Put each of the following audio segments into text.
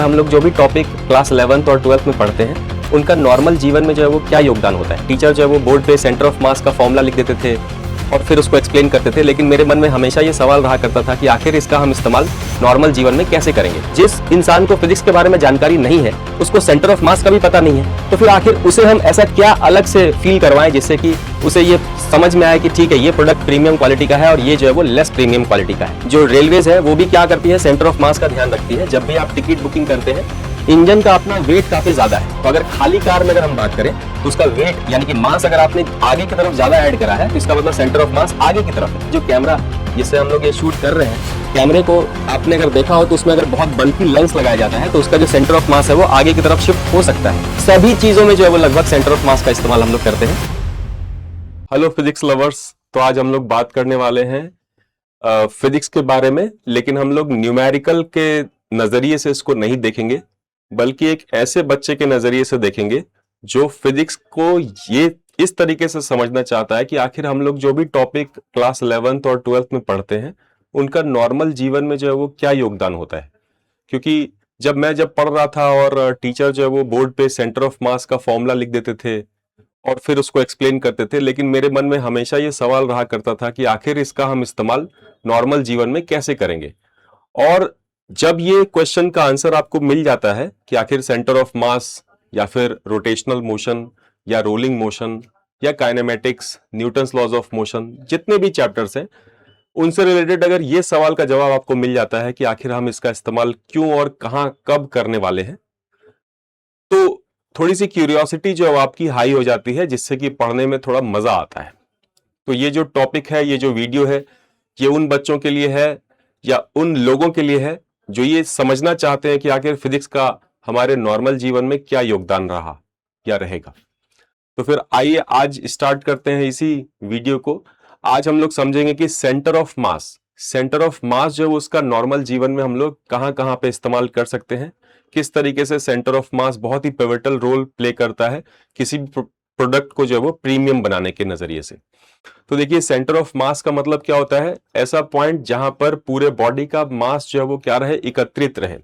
हम लोग जो भी टॉपिक क्लास 11th और 12th में पढ़ते हैं उनका नॉर्मल जीवन में जो है वो क्या योगदान होता है। टीचर जो है वो बोर्ड पे सेंटर ऑफ मास का फॉर्मूला लिख देते थे और फिर उसको एक्सप्लेन करते थे, लेकिन मेरे मन में हमेशा ये सवाल रहा करता था कि आखिर इसका हम इस्तेमाल नॉर्मल जीवन में कैसे करेंगे। जिस इंसान को फिजिक्स के बारे में जानकारी नहीं है, उसको सेंटर ऑफ मास का भी पता नहीं है, तो फिर आखिर उसे हम ऐसा क्या अलग से फील करवाएं जिससे कि उसे ये समझ में आए कि ठीक है ये प्रोडक्ट प्रीमियम क्वालिटी का है और ये जो है वो लेस प्रीमियम क्वालिटी का है। जो रेलवेज है वो भी क्या करती है, सेंटर ऑफ मास का ध्यान रखती है। जब भी आप टिकट बुकिंग करते हैं, इंजन का अपना वेट काफी ज्यादा है, तो अगर खाली कार में अगर हम बात करें तो उसका वेट यानी कि मास अगर आपने आगे की तरफ ज्यादा ऐड करा है तो इसका मतलब सेंटर ऑफ मास आगे की तरफ है। जो कैमरा जिससे हम लोग ये शूट कर रहे हैं, कैमरे को आपने अगर देखा हो तो उसमें अगर बहुत बल्कि लेंस लगाया जाता है तो उसका जो सेंटर ऑफ मास है वो आगे की तरफ शिफ्ट हो सकता है। सभी चीजों में जो है वो लगभग सेंटर ऑफ मास का इस्तेमाल हम लोग करते हैं। हेलो फिजिक्स लवर्स, तो आज हम लोग बात करने वाले हैं फिजिक्स के बारे में, लेकिन हम लोग न्यूमेरिकल के नजरिए से इसको नहीं देखेंगे, बल्कि एक ऐसे बच्चे के नजरिए से देखेंगे जो फिजिक्स को ये इस तरीके से समझना चाहता है कि आखिर हम लोग जो भी टॉपिक क्लास 11th और 12th में पढ़ते हैं उनका नॉर्मल जीवन में जो है वो क्या योगदान होता है। क्योंकि जब पढ़ रहा था और टीचर जो है वो बोर्ड पे सेंटर ऑफ मास का फॉर्मूला लिख देते थे और फिर उसको एक्सप्लेन करते थे, लेकिन मेरे मन में हमेशा ये सवाल रहा करता था कि आखिर इसका हम इस्तेमाल नॉर्मल जीवन में कैसे करेंगे। और जब ये क्वेश्चन का आंसर आपको मिल जाता है कि आखिर सेंटर ऑफ मास या फिर रोटेशनल मोशन या रोलिंग मोशन या kinematics, Newton's laws of motion, जितने भी चैप्टर्स हैं उनसे रिलेटेड अगर ये सवाल का जवाब आपको मिल जाता है कि आखिर हम इसका इस्तेमाल क्यों और कहां कब करने वाले हैं, तो थोड़ी सी क्यूरियोसिटी जो है आपकी हाई हो जाती है, जिससे कि पढ़ने में थोड़ा मजा आता है। तो ये जो टॉपिक है, ये जो वीडियो है, ये उन बच्चों के लिए है या उन लोगों के लिए है जो ये समझना चाहते हैं कि आखिर फिजिक्स का हमारे नॉर्मल जीवन में क्या योगदान रहा या रहेगा। तो फिर आइए आज स्टार्ट करते हैं इसी वीडियो को। आज हम लोग समझेंगे कि सेंटर ऑफ मास जो है उसका नॉर्मल जीवन में हम लोग कहां कहां पे इस्तेमाल कर सकते हैं, किस तरीके से सेंटर ऑफ मास बहुत ही पिवटल रोल प्ले करता है किसी भी प्रोडक्ट को जो है वो प्रीमियम बनाने के नजरिए से। तो देखिए, सेंटर ऑफ मास का मतलब क्या होता है, ऐसा पॉइंट जहां पर पूरे बॉडी का मास जो है वो क्या रहे, एकत्रित रहे।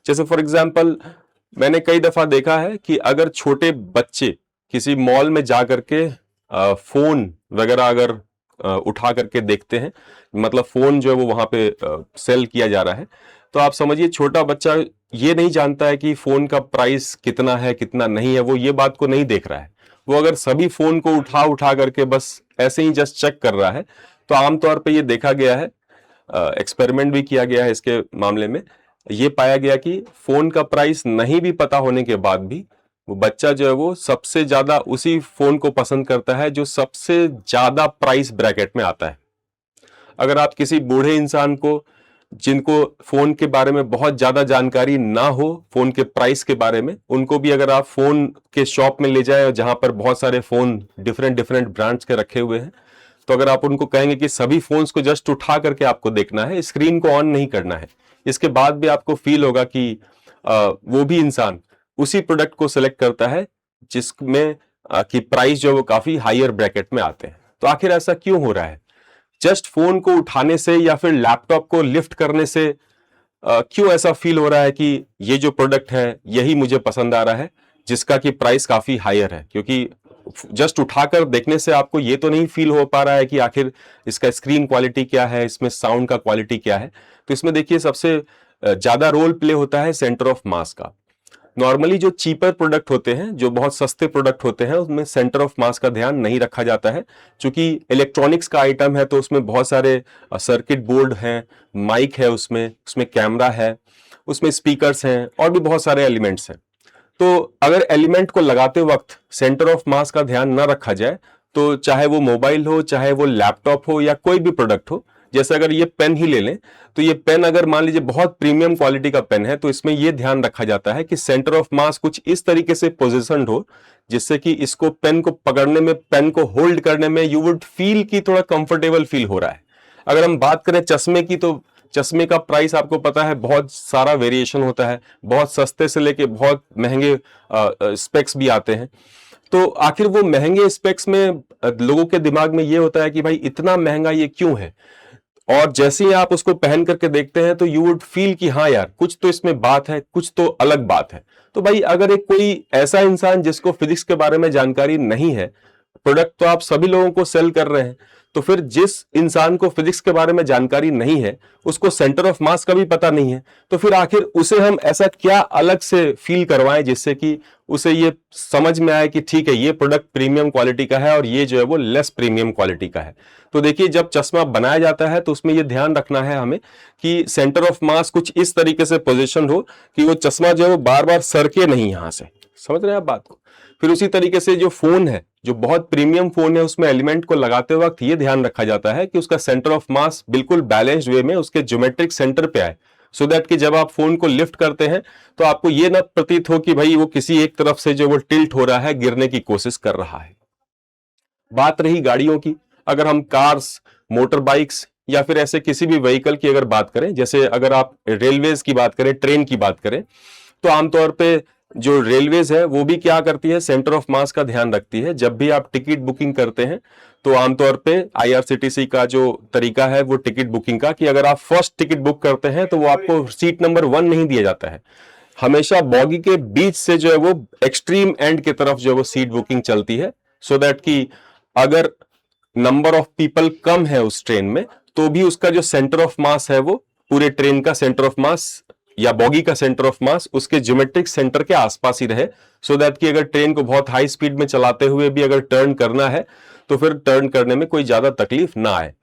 जैसे फॉर एग्जांपल मैंने कई दफा देखा है कि अगर छोटे बच्चे किसी मॉल में जा करके फोन वगैरह अगर उठा करके देखते हैं, मतलब फोन जो है वो वहां पे सेल किया जा रहा है, तो आप समझिए छोटा बच्चा ये नहीं जानता है कि फोन का प्राइस कितना है कितना नहीं है, वो ये बात को नहीं देख रहा है। वो अगर सभी फोन को उठा उठा करके बस ऐसे ही जस्ट चेक कर रहा है, तो आमतौर पे ये देखा गया है, एक्सपेरिमेंट भी किया गया है इसके मामले में, ये पाया गया कि फोन का प्राइस नहीं भी पता होने के बाद भी वो बच्चा जो है वो सबसे ज्यादा उसी फोन को पसंद करता है जो सबसे ज्यादा प्राइस ब्रैकेट में आता है। अगर आप किसी बूढ़े इंसान को जिनको फोन के बारे में बहुत ज्यादा जानकारी ना हो, फोन के प्राइस के बारे में, उनको भी अगर आप फोन के शॉप में ले जाए जहां पर बहुत सारे फोन डिफरेंट डिफरेंट ब्रांड्स के रखे हुए हैं, तो अगर आप उनको कहेंगे कि सभी फोन्स को जस्ट उठा करके आपको देखना है, स्क्रीन को ऑन नहीं करना है, इसके बाद भी आपको फील होगा कि वो भी इंसान उसी प्रोडक्ट को सिलेक्ट करता है जिसमें की प्राइस जो है वो काफी हायर ब्रैकेट में आते हैं। तो आखिर ऐसा क्यों हो रहा है? जस्ट फोन को उठाने से या फिर लैपटॉप को लिफ्ट करने से क्यों ऐसा फील हो रहा है कि ये जो प्रोडक्ट है यही मुझे पसंद आ रहा है जिसका कि प्राइस काफी हायर है? क्योंकि जस्ट उठाकर देखने से आपको ये तो नहीं फील हो पा रहा है कि आखिर इसका स्क्रीन क्वालिटी क्या है, इसमें साउंड का क्वालिटी क्या है। तो इसमें देखिए सबसे ज्यादा रोल प्ले होता है सेंटर ऑफ मास का। नॉर्मली जो चीपर प्रोडक्ट होते हैं, जो बहुत सस्ते प्रोडक्ट होते हैं, उसमें सेंटर ऑफ मास का ध्यान नहीं रखा जाता है। क्योंकि इलेक्ट्रॉनिक्स का आइटम है तो उसमें बहुत सारे सर्किट बोर्ड हैं, माइक है, उसमें कैमरा है, उसमें स्पीकर्स हैं और भी बहुत सारे एलिमेंट्स हैं। तो अगर एलिमेंट को लगाते वक्त सेंटर ऑफ मास का ध्यान न रखा जाए, तो चाहे वो मोबाइल हो, चाहे वो लैपटॉप हो या कोई भी प्रोडक्ट हो, जैसे अगर ये पेन ही ले लें, तो ये पेन अगर मान लीजिए बहुत प्रीमियम क्वालिटी का पेन है, तो इसमें यह ध्यान रखा जाता है कि सेंटर ऑफ मास कुछ इस तरीके से पोजिशन्ड हो जिससे कि इसको पेन को पकड़ने में, पेन को होल्ड करने में यू वुड फील कि थोड़ा कंफर्टेबल फील हो रहा है। अगर हम बात करें चश्मे की, तो चश्मे का प्राइस आपको पता है बहुत सारा वेरिएशन होता है, बहुत सस्ते से लेके बहुत महंगे स्पेक्स भी आते हैं। तो आखिर वो महंगे स्पेक्स में लोगों के दिमाग में ये होता है कि भाई इतना महंगा ये क्यों है? और जैसे ही आप उसको पहन करके देखते हैं तो यू वुड फील कि हाँ यार कुछ तो इसमें बात है, कुछ तो अलग बात है। तो भाई अगर एक कोई ऐसा इंसान जिसको फिजिक्स के बारे में जानकारी नहीं है, प्रोडक्ट तो आप सभी लोगों को सेल कर रहे हैं, तो फिर जिस इंसान को फिजिक्स के बारे में जानकारी नहीं है, उसको सेंटर ऑफ मास का भी पता नहीं है, तो फिर आखिर उसे हम ऐसा क्या अलग से फील करवाएं जिससे कि उसे ये समझ में आए कि ठीक है ये प्रोडक्ट प्रीमियम क्वालिटी का है और ये जो है वो लेस प्रीमियम क्वालिटी का है। तो देखिए जब चश्मा बनाया जाता है तो उसमें ये ध्यान रखना है हमें कि सेंटर ऑफ मास कुछ इस तरीके से पोजीशन हो कि वो चश्मा जो है वो बार बार सरके नहीं यहां से। समझ रहे हैं आप बात को? फिर उसी तरीके से जो फोन है, जो बहुत प्रीमियम फोन है, उसमें एलिमेंट को लगाते वक्त ये ध्यान रखा जाता है कि उसका सेंटर ऑफ मास बिल्कुल बैलेंस्ड वे में उसके ज्योमेट्रिक सेंटर पे आए, सो दैट कि जब आप फोन को लिफ्ट करते हैं तो आपको ये ना प्रतीत हो कि भाई वो किसी एक तरफ से जो वो टिल्ट हो रहा है, गिरने की कोशिश कर रहा है। बात रही गाड़ियों की, अगर हम कार्स, मोटर बाइक्स या फिर ऐसे किसी भी व्हीकल की अगर बात करें, जैसे अगर आप रेलवेज की बात करें, ट्रेन की बात करें, तो आमतौर पे जो रेलवेज है वो भी क्या करती है, सेंटर ऑफ मास का ध्यान रखती है। जब भी आप टिकट बुकिंग करते हैं तो आमतौर पे आईआरसीटीसी का जो तरीका है वो टिकट बुकिंग का, कि अगर आप फर्स्ट टिकट बुक करते हैं तो वो आपको सीट नंबर 1 नहीं दिया जाता है, हमेशा बॉगी के बीच से जो है वो एक्सट्रीम एंड की तरफ जो है वो सीट बुकिंग चलती है, सो दैट कि अगर नंबर ऑफ पीपल कम है उस ट्रेन में तो भी उसका जो सेंटर ऑफ मास है वो पूरे ट्रेन का सेंटर ऑफ मास या बॉगी का सेंटर ऑफ मास उसके ज्योमेट्रिक सेंटर के आसपास ही रहे, सो दैट कि अगर ट्रेन को बहुत हाई स्पीड में चलाते हुए भी अगर टर्न करना है तो फिर टर्न करने में कोई ज्यादा तकलीफ ना आए।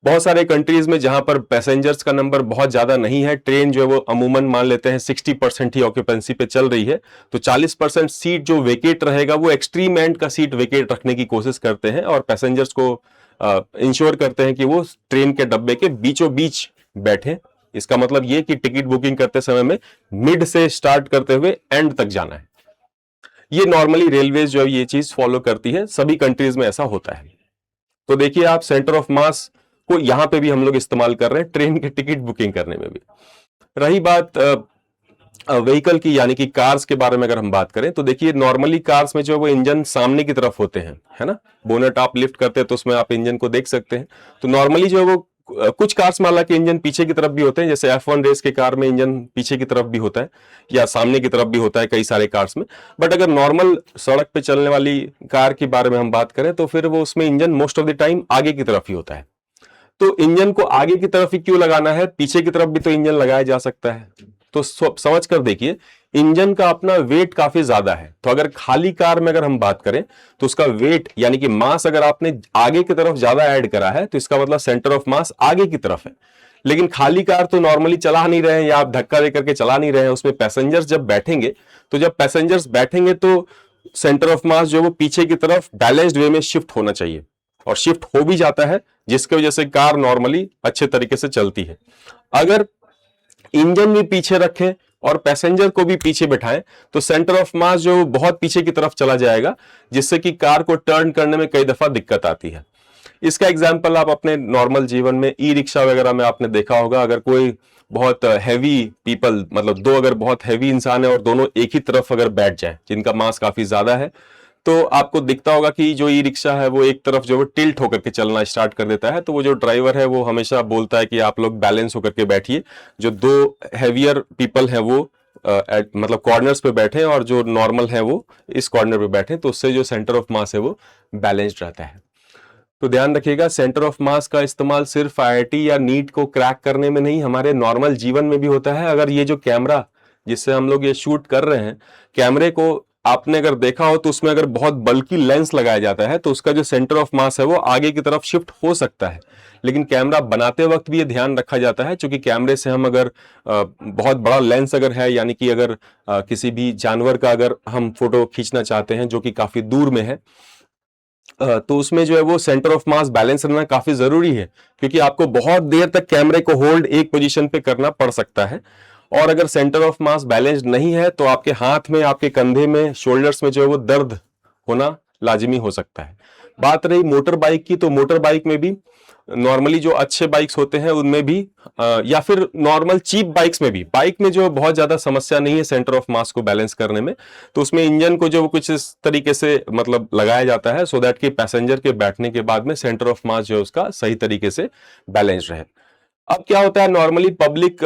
बहुत सारे कंट्रीज में जहां पर पैसेंजर्स का नंबर बहुत ज्यादा नहीं है, ट्रेन जो है वो अमूमन मान लेते हैं 60% ही ऑक्यूपेंसी पे चल रही है, तो 40% सीट जो वेकेट रहेगा वो एक्सट्रीम एंड का सीट वेकेट रखने की कोशिश करते हैं और पैसेंजर्स को इंश्योर करते हैं कि वो ट्रेन के डब्बे के बीचों बीच बैठे। इसका मतलब ये कि टिकट बुकिंग करते समय में मिड से स्टार्ट करते हुए एंड तक जाना है। ये नॉर्मली रेलवेज जो है ये चीज फॉलो करती है, सभी कंट्रीज में ऐसा होता है। तो देखिए आप सेंटर ऑफ मास को यहां पे भी हम लोग इस्तेमाल कर रहे हैं ट्रेन के टिकट बुकिंग करने में भी। रही बात व्हीकल की यानी कि कार्स के बारे में अगर हम बात करें तो देखिए नॉर्मली कार्स में जो है वो इंजन सामने की तरफ होते हैं, है ना, बोनट आप लिफ्ट करते हैं तो उसमें आप इंजन को देख सकते हैं। तो नॉर्मली जो है वो कुछ कार्स में हालांकि इंजन पीछे की तरफ भी होते हैं, जैसे F1 रेस के कार में इंजन पीछे की तरफ भी होता है या सामने की तरफ भी होता है कई सारे कार्स में। बट अगर नॉर्मल सड़क पे चलने वाली कार के बारे में हम बात करें तो फिर वो उसमें engine most of the time आगे की तरफ ही होता है। तो इंजन को आगे की तरफ ही क्यों लगाना है, पीछे की तरफ भी तो इंजन लगाया जा सकता है। तो समझ कर देखिए इंजन का अपना वेट काफी ज्यादा है, तो अगर खाली कार में अगर हम बात करें तो उसका वेट यानी कि मास अगर आपने आगे की तरफ ज्यादा ऐड करा है तो इसका मतलब सेंटर ऑफ मास आगे की तरफ है। लेकिन खाली कार तो नॉर्मली चला नहीं रहे हैं या आप धक्का देकर के चला नहीं रहे हैं, उसमें पैसेंजर्स जब बैठेंगे तो जब पैसेंजर्स बैठेंगे तो सेंटर ऑफ मास जो है वो पीछे की तरफ बैलेंस्ड वे में शिफ्ट होना चाहिए और शिफ्ट हो भी जाता है, जिसकी वजह से कार नॉर्मली अच्छे तरीके से चलती है। अगर इंजन भी पीछे रखें और पैसेंजर को भी पीछे बिठाएं तो सेंटर ऑफ मास जो बहुत पीछे की तरफ चला जाएगा, जिससे कि कार को टर्न करने में कई दफा दिक्कत आती है। इसका एग्जाम्पल आप अपने नॉर्मल जीवन में ई रिक्शा वगैरह में आपने देखा होगा। अगर कोई बहुत हैवी पीपल, मतलब दो अगर बहुत हैवी इंसान है और दोनों एक ही तरफ अगर बैठ जाए जिनका मास काफी ज्यादा है, तो आपको दिखता होगा कि जो ई रिक्शा है वो एक तरफ जो वो टिल्ट होकर के चलना स्टार्ट कर देता है। तो वो जो ड्राइवर है वो हमेशा बोलता है कि आप लोग बैलेंस होकर के बैठिए, जो दो हैवियर पीपल है वो मतलब कॉर्नर्स पे बैठे और जो नॉर्मल है वो इस कॉर्नर पे बैठे, तो उससे जो सेंटर ऑफ मास है वो बैलेंस्ड रहता है। तो ध्यान रखिएगा सेंटर ऑफ मास का इस्तेमाल सिर्फ आईआईटी या नीट को क्रैक करने में नहीं, हमारे नॉर्मल जीवन में भी होता है। अगर ये जो कैमरा जिससे हम लोग ये शूट कर रहे हैं, कैमरे को आपने अगर देखा हो तो उसमें अगर बहुत बल्कि लेंस लगाया जाता है तो उसका जो सेंटर ऑफ मास है वो आगे की तरफ शिफ्ट हो सकता है। लेकिन कैमरा बनाते वक्त भी ये ध्यान रखा जाता है, क्योंकि कैमरे से हम अगर बहुत बड़ा लेंस अगर है, यानी कि अगर किसी भी जानवर का अगर हम फोटो खींचना चाहते हैं जो कि काफी दूर में है, तो उसमें जो है वो सेंटर ऑफ मास बैलेंस रहना काफी जरूरी है, क्योंकि आपको बहुत देर तक कैमरे को होल्ड एक पोजीशन पे करना पड़ सकता है। और अगर सेंटर ऑफ मास बैलेंस्ड नहीं है तो आपके हाथ में, आपके कंधे में, शोल्डर्स में जो है वो दर्द होना लाजिमी हो सकता है। बात रही मोटर बाइक की, तो मोटर बाइक में भी नॉर्मली जो अच्छे बाइक्स होते हैं उनमें भी या फिर नॉर्मल चीप बाइक्स में भी, बाइक में जो बहुत ज्यादा समस्या नहीं है सेंटर ऑफ मास को बैलेंस करने में, तो उसमें इंजन को जो कुछ इस तरीके से मतलब लगाया जाता है सो दैट कि पैसेंजर के बैठने के बाद में सेंटर ऑफ मास जो है उसका सही तरीके से बैलेंस रहे। अब क्या होता है नॉर्मली पब्लिक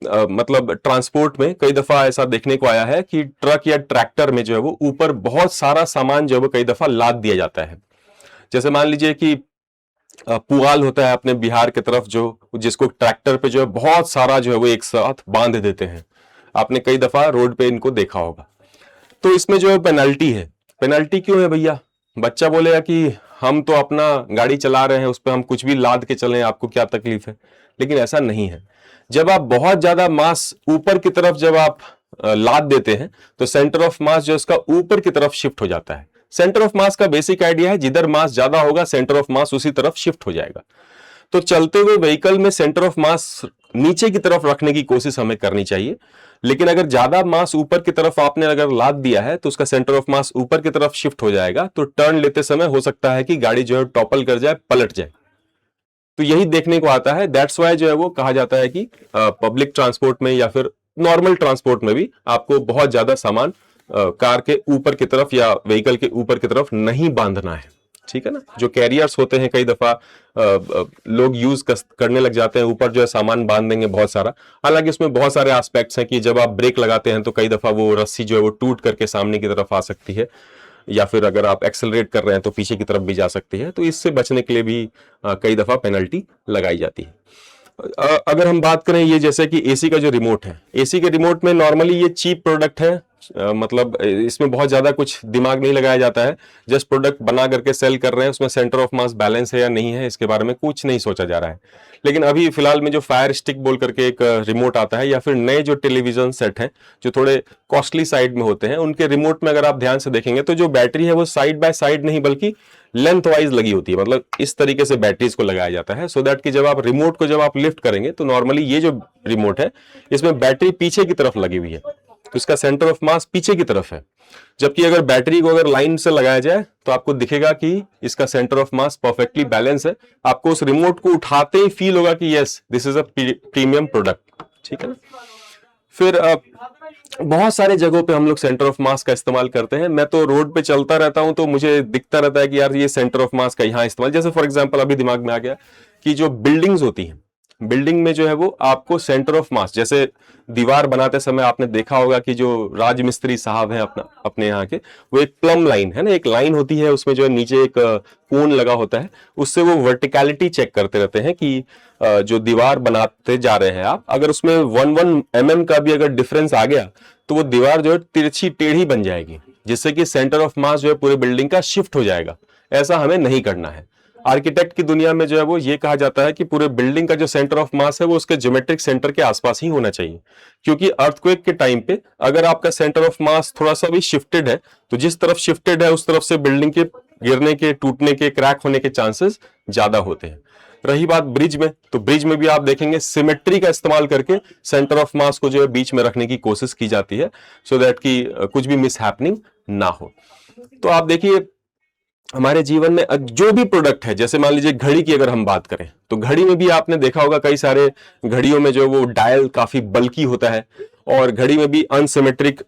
मतलब ट्रांसपोर्ट में कई दफा ऐसा देखने को आया है कि ट्रक या ट्रैक्टर में जो है वो ऊपर बहुत सारा सामान जो है वो कई दफा लाद दिया जाता है। जैसे मान लीजिए कि पुआल होता है अपने बिहार की तरफ जो, जिसको ट्रैक्टर पे जो है बहुत सारा जो है वो एक साथ बांध देते हैं, आपने कई दफा रोड पे इनको देखा होगा। तो इसमें जो है पेनल्टी है। पेनल्टी क्यों है भैया? बच्चा बोलेगा कि हम तो अपना गाड़ी चला रहे हैं उस पर हम कुछ भी लाद के चलें, आपको क्या तकलीफ है? लेकिन ऐसा नहीं है। जब आप बहुत ज्यादा मास ऊपर की तरफ जब आप लाद देते हैं तो सेंटर ऑफ मास जो उसका ऊपर की तरफ शिफ्ट हो जाता है। सेंटर ऑफ मास का बेसिक आइडिया है जिधर मास ज्यादा होगा सेंटर ऑफ मास उसी तरफ शिफ्ट हो जाएगा। तो चलते हुए व्हीकल में सेंटर ऑफ मास नीचे की तरफ रखने की कोशिश हमें करनी चाहिए, लेकिन अगर ज्यादा मास ऊपर की तरफ आपने अगर लाद दिया है तो उसका सेंटर ऑफ मास ऊपर की तरफ शिफ्ट हो जाएगा, तो टर्न लेते समय हो सकता है कि गाड़ी जो है टॉपल कर जाए, पलट जाए। तो यही देखने को आता है। दैट्स वाई जो है वो कहा जाता है कि पब्लिक ट्रांसपोर्ट में या फिर नॉर्मल ट्रांसपोर्ट में भी आपको बहुत ज्यादा सामान कार के ऊपर की तरफ या व्हीकल के ऊपर की तरफ नहीं बांधना है, ठीक है ना। जो कैरियर्स होते हैं कई दफा लोग यूज करने लग जाते हैं, ऊपर जो है सामान बांध देंगे बहुत सारा। हालांकि इसमें बहुत सारे एस्पेक्ट्स हैं कि जब आप ब्रेक लगाते हैं तो कई दफा वो रस्सी जो है वो टूट करके सामने की तरफ आ सकती है, या फिर अगर आप एक्सेलरेट कर रहे हैं तो पीछे की तरफ भी जा सकती है। तो इससे बचने के लिए भी कई दफा पेनल्टी लगाई जाती है। अगर हम बात करें ये जैसे कि एसी का जो रिमोट है, एसी के रिमोट में नॉर्मली ये चीप प्रोडक्ट है, मतलब इसमें बहुत ज्यादा कुछ दिमाग नहीं लगाया जाता है। जस्ट प्रोडक्ट बना करके सेल कर रहे हैं, उसमें सेंटर ऑफ मास बैलेंस है या नहीं है इसके बारे में कुछ नहीं सोचा जा रहा है। लेकिन अभी फिलहाल में जो फायर स्टिक बोल करके एक रिमोट आता है, या फिर नए जो टेलीविजन सेट हैं जो थोड़े कॉस्टली साइड में होते हैं, उनके रिमोट में अगर आप ध्यान से देखेंगे तो जो बैटरी है वो साइड बाय साइड नहीं बल्कि लेंथ वाइज लगी होती है। मतलब इस तरीके से बैटरीज को लगाया जाता है सो दैट कि जब आप रिमोट को जब आप लिफ्ट करेंगे तो नॉर्मली ये जो रिमोट है इसमें बैटरी पीछे की तरफ लगी हुई है, तो इसका सेंटर ऑफ मास पीछे की तरफ है। जबकि अगर बैटरी को अगर लाइन से लगाया जाए तो आपको दिखेगा कि इसका centre of mass perfectly balance है। आपको उस रिमोट को उठाते ही फील होगा कि yes this is a premium product, ठीक है ना। फिर बहुत सारे जगहों पे हम लोग सेंटर ऑफ मास का इस्तेमाल करते हैं। मैं तो रोड पे चलता रहता हूं तो मुझे दिखता रहता है कि यार ये सेंटर ऑफ मास का यहाँ इस्तेमाल, जैसे फॉर एग्जांपल अभी दिमाग में आ गया कि जो बिल्डिंग्स होती हैं, बिल्डिंग में जो है वो आपको सेंटर ऑफ मास, जैसे दीवार बनाते समय आपने देखा होगा कि जो राजमिस्त्री साहब हैं अपने यहाँ के, वो एक प्लम लाइन है ना, एक लाइन होती है उसमें जो है नीचे एक कोन लगा होता है, उससे वो वर्टिकलिटी चेक करते रहते हैं कि जो दीवार बनाते जा रहे हैं आप, अगर उसमें 1 mm का भी अगर डिफरेंस आ गया तो वो दीवार जो है तिरछी टेढ़ी बन जाएगी, जिससे कि सेंटर ऑफ मास जो है पूरे बिल्डिंग का शिफ्ट हो जाएगा। ऐसा हमें नहीं करना है। आर्किटेक्ट की दुनिया में जो है वो ये कहा जाता है कि पूरे बिल्डिंग का जो सेंटर ऑफ मास है वो उसके ज्योमेट्रिक सेंटर के आसपास ही होना चाहिए, क्योंकि अर्थक्वेक के टाइम पे अगर आपका सेंटर ऑफ मास थोड़ा सा भी शिफ्टेड है तो जिस तरफ शिफ्टेड है उस तरफ से बिल्डिंग के गिरने के, टूटने के, क्रैक होने के चांसेस ज्यादा होते हैं। रही बात ब्रिज में, तो ब्रिज में भी आप देखेंगे सिमेट्री का इस्तेमाल करके सेंटर ऑफ मास को जो है बीच में रखने की कोशिश की जाती है सो दैट कि कुछ भी मिस हैपनिंग ना हो। तो आप देखिए हमारे जीवन में जो भी प्रोडक्ट है, जैसे मान लीजिए घड़ी की अगर हम बात करें तो घड़ी में भी आपने देखा होगा कई सारे घड़ियों में जो वो डायल काफी बल्की होता है, और घड़ी में भी अनसिमेट्रिक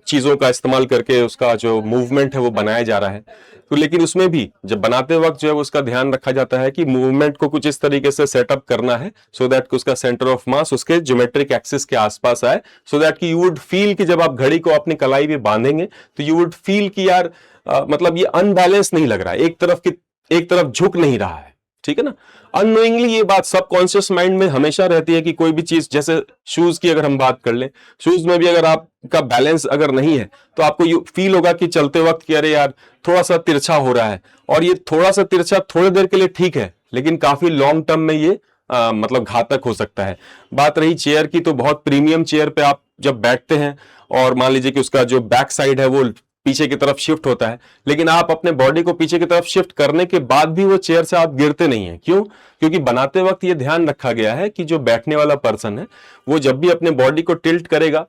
चीजों का इस्तेमाल करके उसका जो मूवमेंट है वो बनाया जा रहा है। तो लेकिन उसमें भी जब बनाते वक्त जो है उसका ध्यान रखा जाता है कि मूवमेंट को कुछ इस तरीके से सेटअप करना है सो दैट उसका सेंटर ऑफ मास उसके ज्योमेट्रिक एक्सिस के आसपास आए, सो दैट कि यू वुड फील कि जब आप घड़ी को अपनी कलाई पे बांधेंगे तो यू वुड फील कि यार मतलब ये अनबैलेंस नहीं लग रहा है, एक तरफ झुक नहीं रहा है, ठीक है ना। अननोइंगली ये बात सबकॉन्शियस माइंड में हमेशा रहती है कि कोई भी चीज, जैसे शूज की अगर हम बात कर लें, शूज में भी अगर आपका बैलेंस अगर नहीं है तो आपको ये फील होगा कि चलते वक्त कि अरे यार थोड़ा सा तिरछा हो रहा है, और ये थोड़ा सा तिरछा थोड़ी देर के लिए ठीक है लेकिन काफी लॉन्ग टर्म में ये मतलब घातक हो सकता है। बात रही चेयर की, तो बहुत प्रीमियम चेयर पे आप जब बैठते हैं और मान लीजिए कि उसका जो बैक साइड है वो पीछे की तरफ शिफ्ट होता है, लेकिन आप अपने बॉडी को पीछे की तरफ शिफ्ट करने के बाद भी वो चेयर से आप गिरते नहीं हैं। क्यों? क्योंकि बनाते वक्त ये ध्यान रखा गया है कि जो बैठने वाला पर्सन है वो जब भी अपने बॉडी को टिल्ट करेगा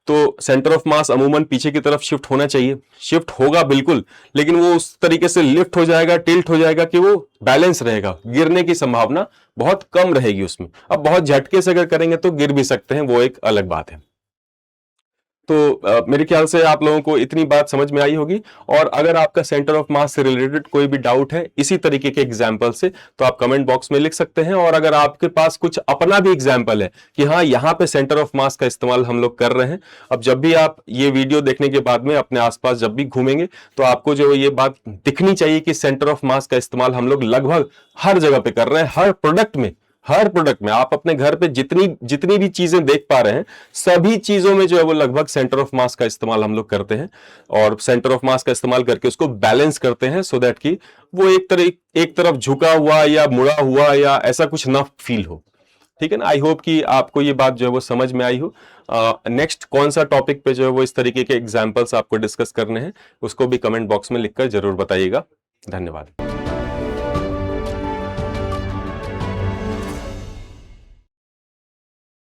तो सेंटर ऑफ मास अमूमन पीछे की तरफ शिफ्ट होना चाहिए, शिफ्ट होगा बिल्कुल, लेकिन वो उस तरीके से लिफ्ट हो जाएगा, टिल्ट हो जाएगा कि वो बैलेंस रहेगा, गिरने की संभावना बहुत कम रहेगी उसमें। अब बहुत झटके से अगर करेंगे तो गिर भी सकते हैं, वो एक अलग बात है। तो मेरे ख्याल से आप लोगों को इतनी बात समझ में आई होगी। और अगर आपका सेंटर ऑफ मास से रिलेटेड कोई भी डाउट है इसी तरीके के एग्जाम्पल से, तो आप कमेंट बॉक्स में लिख सकते हैं। और अगर आपके पास कुछ अपना भी एग्जाम्पल है कि हाँ यहाँ पे सेंटर ऑफ मास का इस्तेमाल हम लोग कर रहे हैं, अब जब भी आप ये वीडियो देखने के बाद में अपने आसपास जब भी घूमेंगे तो आपको जो ये बात दिखनी चाहिए कि सेंटर ऑफ मास का इस्तेमाल हम लोग लगभग हर जगह पे कर रहे हैं, हर प्रोडक्ट में आप अपने घर पे जितनी जितनी भी चीजें देख पा रहे हैं, सभी चीजों में जो है वो लगभग सेंटर ऑफ मास का इस्तेमाल हम लोग करते हैं। और सेंटर ऑफ मास का इस्तेमाल करके उसको बैलेंस करते हैं, सो दैट कि वो एक तरफ झुका हुआ या मुड़ा हुआ या ऐसा कुछ ना फील हो। ठीक है ना। आई होप कि आपको ये बात जो है वो समझ में आई हो। नेक्स्ट कौन सा टॉपिक पे जो है वो इस तरीके के एग्जाम्पल्स आपको डिस्कस करने हैं, उसको भी कमेंट बॉक्स में लिखकर जरूर बताइएगा। धन्यवाद।